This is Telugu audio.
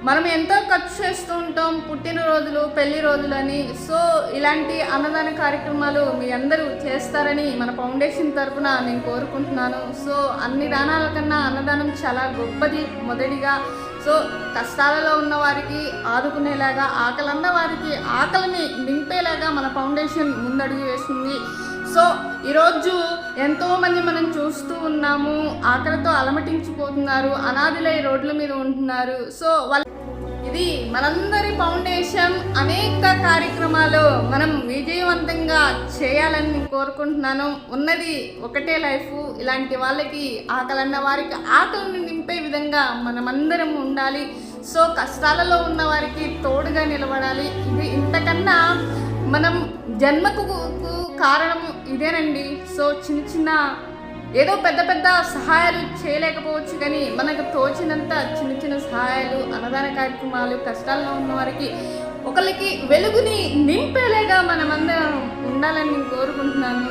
మనం ఎంతో ఖర్చు చేస్తూ ఉంటాం పుట్టినరోజులు, పెళ్లి రోజులని. సో ఇలాంటి అన్నదాన కార్యక్రమాలు మీ అందరూ చేస్తారని మన ఫౌండేషన్ తరఫున నేను కోరుకుంటున్నాను. సో అన్ని దానాల కన్నా అన్నదానం చాలా గొప్పది. మొదటిగా సో కష్టాలలో ఉన్న వారికి ఆదుకునేలాగా, ఆకలన్న వారికి ఆకలిని నింపేలాగా మన ఫౌండేషన్ ముందడుగు వేస్తుంది. సో ఈరోజు ఎంతోమంది మనం చూస్తూ ఉన్నాము, ఆకలితో అలమటించిపోతున్నారు, అనాథులై రోడ్ల మీద ఉంటున్నారు. సో ఇది మనందరి ఫౌండేషన్ అనేక కార్యక్రమాలు మనం విజయవంతంగా చేయాలని కోరుకుంటున్నాను. ఉన్నది ఒకటే లైఫ్. ఇలాంటి వాళ్ళకి, ఆకలన్న వారికి ఆకలిని నింపే విధంగా మనమందరం ఉండాలి. సో కష్టాలలో ఉన్న వారికి తోడుగా నిలబడాలి. ఇది ఇంతకన్నా మనం జన్మకు కారణం ఇదేనండి. సో చిన్న ఏదో పెద్ద పెద్ద సహాయాలు చేయలేకపోవచ్చు, కానీ మనకు తోచినంత చిన్న సహాయాలు, అన్నదాన కార్యక్రమాలు, కష్టాల్లో ఉన్న వారికి ఒకరికి వెలుగుని నింపేలాగా మనమందరం ఉండాలని నేను కోరుకుంటున్నాను.